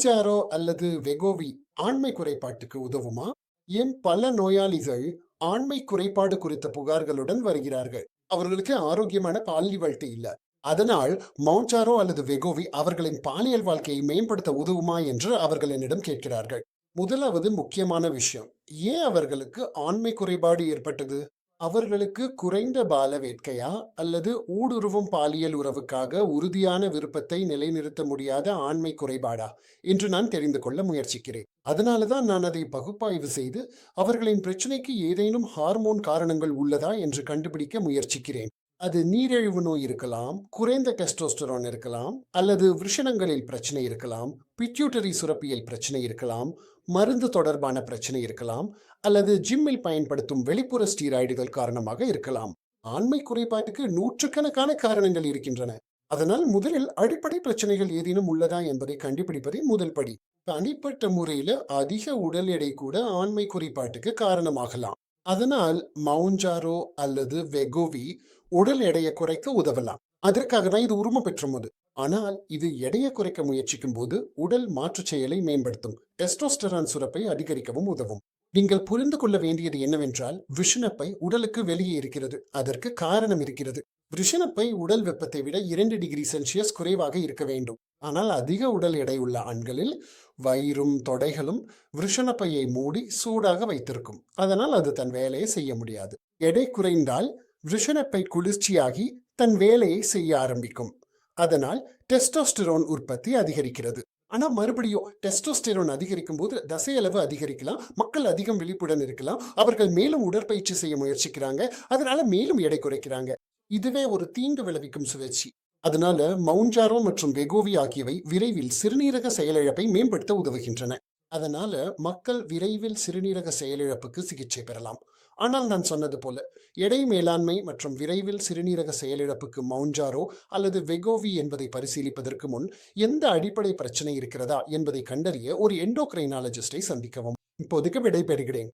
Sorrow அல்லது Wegovy ஆண்மை குறைபாட்டுக்கு உதவுமா? ஏன் பல நோயாளிகள் ஆண்மை குறைபாடு குறித்த புகார்களுடன் வருகிறார்கள்? அவர்களுக்கு ஆரோக்கியமான பாலியல் வாழ்க்கை இல்ல. அதனால் மவுண்சாரோ அல்லது வெகோவி அவர்களின் பாலியல் வாழ்க்கையை மேம்படுத்த உதவுமா என்று அவர்கள் என்னிடம் கேட்கிறார்கள். முதலாவது முக்கியமான விஷயம், ஏன் அவர்களுக்கு ஆண்மை குறைபாடு ஏற்பட்டது? அவர்களுக்கு குறைந்த பால வேட்கையா அல்லது ஊடுருவும் பாலியல் உறவுக்காக உறுதியான விருப்பத்தை நிலைநிறுத்த முடியாத ஆண்மை குறைபாடா என்று நான் தெரிந்து கொள்ள முயற்சிக்கிறேன். அதனாலதான் நான் அதை பகுப்பாய்வு செய்து அவர்களின் பிரச்சனைக்கு ஏதேனும் ஹார்மோன் காரணங்கள் உள்ளதா என்று கண்டுபிடிக்க முயற்சிக்கிறேன். அது நீரிழிவு நோய் இருக்கலாம், குறைந்த டெஸ்டோஸ்டெரான் இருக்கலாம், அல்லது விருஷணங்களில் பிரச்சனை இருக்கலாம், பிட்யூட்டரி சுரப்பியல் பிரச்சனை இருக்கலாம், மருந்து தொடர்பான பிரச்சனை இருக்கலாம், அல்லது ஜிம்மில் பயன்படுத்தும் வெளிப்புற ஸ்டீராய்டுகள் காரணமாக இருக்கலாம். ஆண்மை குறைபாட்டுக்கு நூற்றுக்கணக்கான காரணங்கள் இருக்கின்றன. அதனால் முதலில் அடிப்படை பிரச்சனைகள் ஏதேனும் உள்ளதா என்பதை கண்டுபிடிப்பதே முதல் படி. தனிப்பட்ட முறையில அதிக உடல் எடை கூட ஆண்மை குறைபாட்டுக்கு காரணமாகலாம். அதனால் மவுஞ்சாரோ அல்லது வெகோவி உடல் எடையை குறைக்க உதவலாம். அதற்காக தான் இது உரிமம் பெற்ற போது. ஆனால் இது எடையை குறைக்க முயற்சிக்கும் போது உடல் மாற்று செயலை மேம்படுத்தும், டெஸ்டோஸ்டெரான் சுரப்பை அதிகரிக்கவும் உதவும். நீங்கள் புரிந்து கொள்ள வேண்டியது என்னவென்றால், விஷணப்பை உடலுக்கு வெளியே இருக்கிறது. அதற்கு காரணம் இருக்கிறது. விஷணப்பை உடல் வெப்பத்தை விட 2 டிகிரி செல்சியஸ் குறைவாக இருக்க வேண்டும். ஆனால் அதிக உடல் எடை உள்ள ஆண்களில் வயிறும் தொடைகளும் விஷணப்பையை மூடி சூடாக வைத்திருக்கும். அதனால் அது தன் வேலையை செய்ய முடியாது. எடை குறைந்தால் விஷணப்பை குளிர்ச்சியாகி தன் வேலையை செய்ய ஆரம்பிக்கும். அதனால் டெஸ்டோஸ்டெரான் உற்பத்தி அதிகரிக்கிறது. ஆனா மறுபடியும் டெஸ்டோஸ்டெரான் அதிகரிக்கும் போது தசையளவு அதிகரிக்கலாம், மக்கள் அதிகம் விழிப்புடன் இருக்கலாம், அவர்கள் மேலும் உடற்பயிற்சி செய்ய முயற்சிக்கிறாங்க, அதனால மேலும் எடை குறைக்கிறாங்க. இதுவே ஒரு தீங்கு விளைவிக்கும் சுழற்சி. அதனால மவுஞ்சாரோ மற்றும் வெகோவி ஆகியவை விரைவில் சிறுநீரக செயலிழப்பை மேம்படுத்த உதவுகின்றன. அதனால மக்கள் விரைவில் சிறுநீரக செயலிழப்புக்கு சிகிச்சை பெறலாம். ஆனால் நான் சொன்னது போல, எடை மேலாண்மை மற்றும் விரைவில் சிறுநீரக செயலிழப்புக்கு மவுஞ்சாரோ அல்லது வெகோவி என்பதை பரிசீலிப்பதற்கு முன் எந்த அடிப்படை பிரச்சனை இருக்கிறதா என்பதை கண்டறிய ஒரு எண்டோக்ரைனாலஜிஸ்டை சந்திக்கவும். இப்போதைக்கு விடைபெறுகிறேன்.